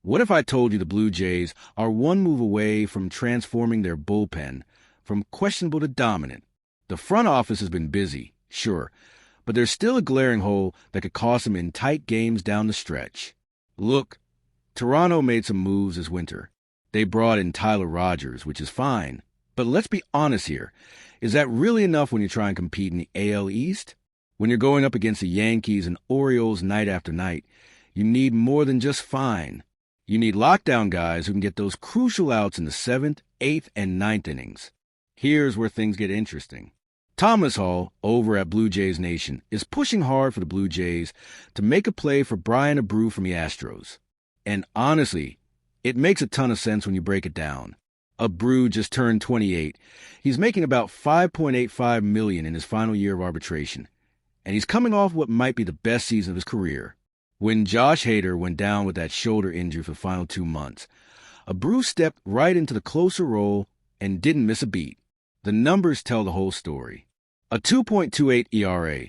What if I told you the Blue Jays are one move away from transforming their bullpen from questionable to dominant? The front office has been busy, sure, but there's still a glaring hole that could cost them in tight games down the stretch. Look, Toronto made some moves this winter. They brought in Tyler Rogers, which is fine. But let's be honest here. Is that really enough when you try and compete in the AL East? When you're going up against the Yankees and Orioles night after night, you need more than just fine. You need lockdown guys who can get those crucial outs in the 7th, 8th, and 9th innings. Here's where things get interesting. Thomas Hall, over at Blue Jays Nation, is pushing hard for the Blue Jays to make a play for Bryan Abreu from the Astros. And honestly, it makes a ton of sense when you break it down. Abreu just turned 28. He's making about $5.85 million in his final year of arbitration. And he's coming off what might be the best season of his career. When Josh Hader went down with that shoulder injury for the final 2 months, Abreu stepped right into the closer role and didn't miss a beat. The numbers tell the whole story. A 2.28 ERA,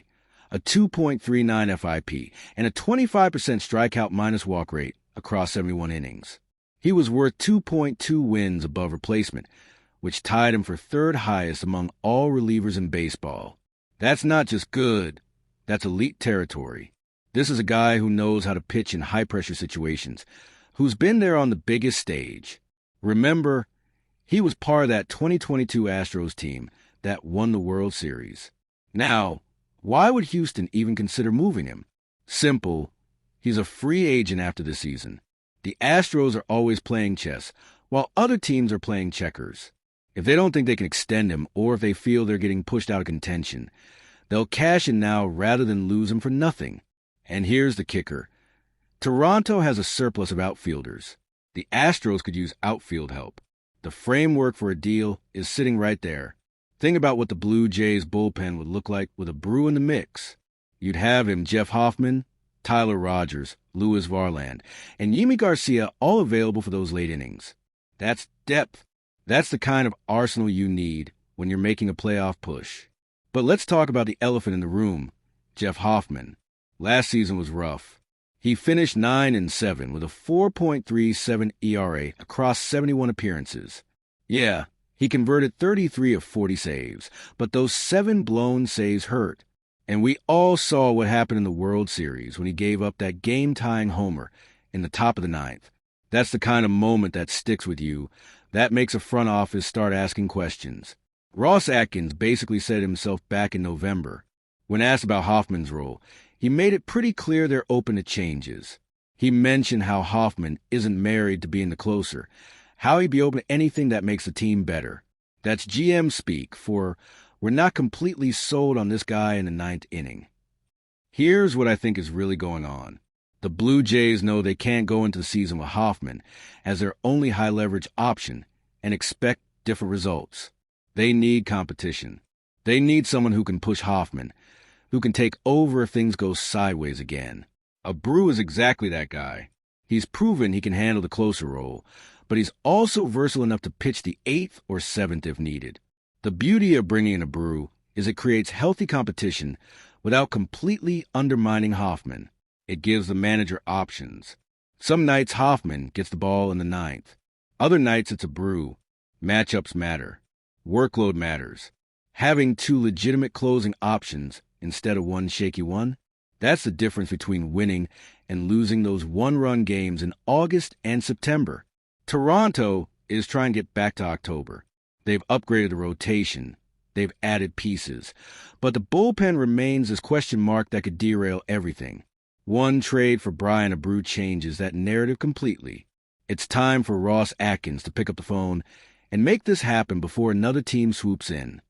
a 2.39 FIP, and a 25% strikeout minus walk rate across 71 innings. He was worth 2.2 wins above replacement, which tied him for third highest among all relievers in baseball. That's not just good, that's elite territory. This is a guy who knows how to pitch in high-pressure situations, who's been there on the biggest stage. Remember, he was part of that 2022 Astros team that won the World Series. Now, why would Houston even consider moving him? Simple. He's a free agent after the season. The Astros are always playing chess, while other teams are playing checkers. If they don't think they can extend him, or if they feel they're getting pushed out of contention, they'll cash in now rather than lose him for nothing. And here's the kicker. Toronto has a surplus of outfielders. The Astros could use outfield help. The framework for a deal is sitting right there. Think about what the Blue Jays bullpen would look like with Abreu in the mix. You'd have him Jeff Hoffman, Tyler Rogers, Luis Varland, and Yimi Garcia all available for those late innings. That's depth. That's the kind of arsenal you need when you're making a playoff push. But let's talk about the elephant in the room, Jeff Hoffman. Last season was rough. He finished 9-7 with a 4.37 ERA across 71 appearances. Yeah, he converted 33 of 40 saves, but those 7 blown saves hurt. And we all saw what happened in the World Series when he gave up that game-tying homer in the top of the 9th. That's the kind of moment that sticks with you. That makes a front office start asking questions. Ross Atkins basically said himself back in November. When asked about Hoffman's role, he made it pretty clear they're open to changes. He mentioned how Hoffman isn't married to being the closer, how he'd be open to anything that makes the team better. That's GM speak for, we're not completely sold on this guy in the 9th inning. Here's what I think is really going on. The Blue Jays know they can't go into the season with Hoffman as their only high-leverage option and expect different results. They need competition. They need someone who can push Hoffman, who can take over if things go sideways again. Abreu is exactly that guy. He's proven he can handle the closer role, but he's also versatile enough to pitch the 8th or 7th if needed. The beauty of bringing in Abreu is it creates healthy competition without completely undermining Hoffman. It gives the manager options. Some nights Hoffman gets the ball in the 9th. Other nights it's Abreu. Matchups matter. Workload matters. Having 2 legitimate closing options instead of one shaky one, that's the difference between winning and losing those one-run games in August and September. Toronto is trying to get back to October. They've upgraded the rotation. They've added pieces. But the bullpen remains this question mark that could derail everything. One trade for Bryan Abreu changes that narrative completely. It's time for Ross Atkins to pick up the phone and make this happen before another team swoops in.